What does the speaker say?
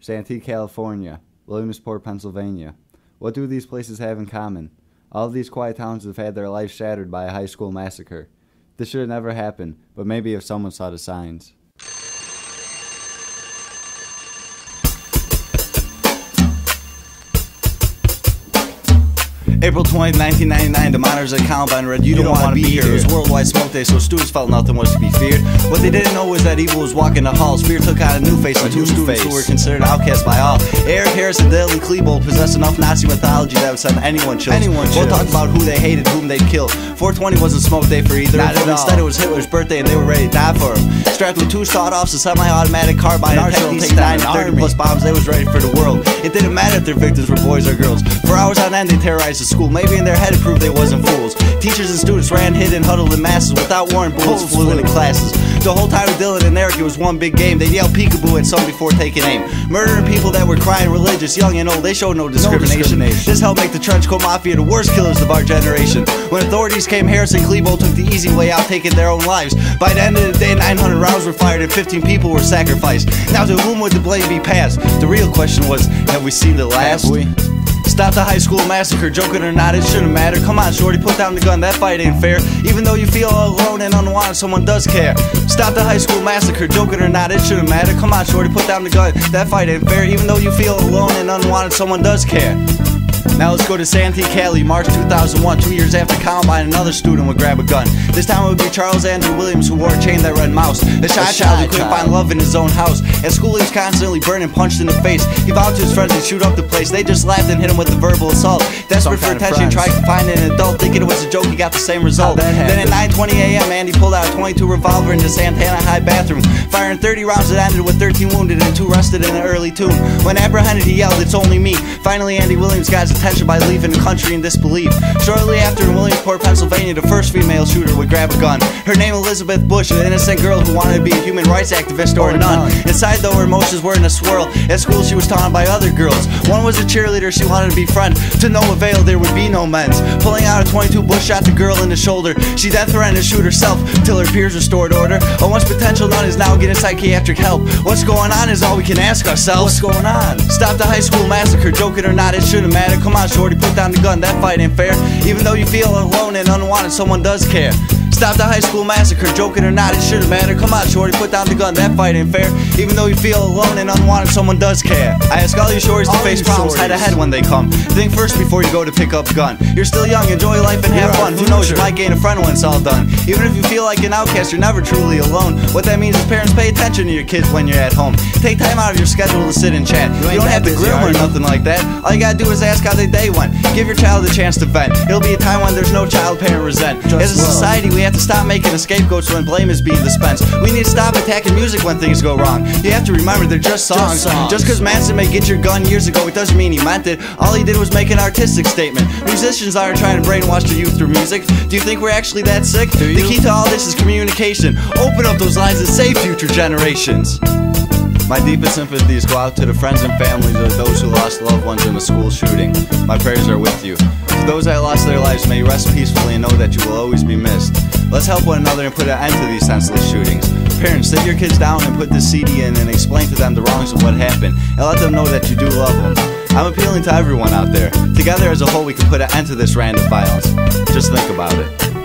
Santee, California, Williamsport, Pennsylvania. What do these places have in common? All of these quiet towns have had their lives shattered by a high school massacre. This should have never happened, but maybe if someone saw the signs. April 20th, 1999, the monitors at Columbine read, "You don't want to be here." It was Worldwide Smoke Day, so students felt nothing was to be feared. What they didn't know was that evil was walking the halls. Fear took on a new face, and two students who were considered outcasts by all. Eric Harris and Dylan Klebold possessed enough Nazi mythology that would send anyone chills. Both talked about who they hated, whom they'd kill. 420 wasn't Smoke Day for either of them. Instead, it was Hitler's birthday, and they were ready to die for him. Strapped with two sawed-offs, a semi-automatic carbine, and T-9 and 30-plus bombs, they was ready for the world. It didn't matter if their victims were boys or girls. For hours on end, they terrorized the school. Maybe in their head it proved they wasn't fools. Teachers and students ran, hid, and huddled in masses without warning. Bullets flew into classes. The whole time with Dylan and Eric, it was one big game. They'd yell peekaboo at some before taking aim. Murdering people that were crying, religious, young and old. They showed no discrimination. This helped make the Trenchcoat Mafia the worst killers of our generation. When authorities came, Harris and Klebold took the easy way out, taking their own lives. By the end of the day, 900 rounds were fired and 15 people were sacrificed. Now to whom would the blame be passed? The real question was, have we seen the last? Stop the high school massacre, joking or not, it shouldn't matter. Come on, shorty, put down the gun, that fight ain't fair. Even though you feel all alone and unwanted, someone does care. Stop the high school massacre, joking or not, it shouldn't matter. Come on, shorty, put down the gun, that fight ain't fair. Even though you feel alone and unwanted, someone does care. Now let's go to Santee, Cali, March 2001. 2 years after Columbine, another student would grab a gun. This time it would be Charles Andrew Williams, who wore a chain that read mouse. A shy child who couldn't find love in his own house. At school he was constantly burned and punched in the face. He vowed to his friends to shoot up the place. They just laughed and hit him with the verbal assault. Desperate for attention, he tried to find an adult. Thinking it was a joke, he got the same result. Then at 9:20 a.m., Andy pulled out a .22 revolver into Santana High bathroom, firing 30 rounds that ended with 13 wounded and 2 arrested in an early tomb. When apprehended, he yelled, "It's only me." Finally, Andy Williams got his attention by leaving the country in disbelief. Shortly after, in Williamsport, Pennsylvania, the first female shooter would grab a gun. Her name Elizabeth Bush, an innocent girl who wanted to be a human rights activist or a nun. Inside, though, her emotions were in a swirl. At school, she was taunted by other girls. One was a cheerleader she wanted to befriend. To no avail, there would be no men's. Pulling out a .22, Bush shot the girl in the shoulder. She then threatened to shoot herself till her peers restored order. A once potential nun is now getting psychiatric help. What's going on is all we can ask ourselves. What's going on? Stop the high school massacre, joking or not, it shouldn't matter. Come on, shorty, put down the gun, that fight ain't fair. Even though you feel alone and unwanted, someone does care. Stop the high school massacre, joking or not, it shouldn't matter. Come on, shorty, put down the gun, that fight ain't fair. Even though you feel alone and unwanted, someone does care. I ask all you shorties to face problems, hide ahead when they come. Think first before you go to pick up a gun. You're still young, enjoy life and have fun. Who knows, you might gain a friend when it's all done. Even if you feel like an outcast, you're never truly alone. What that means is parents pay attention to your kids when you're at home. Take time out of your schedule to sit and chat. You don't have to grill or nothing like that. All you gotta do is ask how their day went. Give your child a chance to vent. It'll be a time when there's no child-parent resent. As a society, we have to stop making scapegoats when blame is being dispensed. We need to stop attacking music when things go wrong. You have to remember they're just songs. Just because Manson may get your gun years ago, it doesn't mean he meant it. All he did was make an artistic statement. Musicians aren't trying to brainwash the youth through music. Do you think we're actually that sick? The key to all this is communication. Open up those lines and save future generations. My deepest sympathies go out to the friends and families of those who lost loved ones in a school shooting. My prayers are with you. To those that lost their lives, may you rest peacefully and know that you will always be missed. Let's help one another and put an end to these senseless shootings. Parents, sit your kids down and put this CD in and explain to them the wrongs of what happened, and let them know that you do love them. I'm appealing to everyone out there. Together as a whole, we can put an end to this random violence. Just think about it.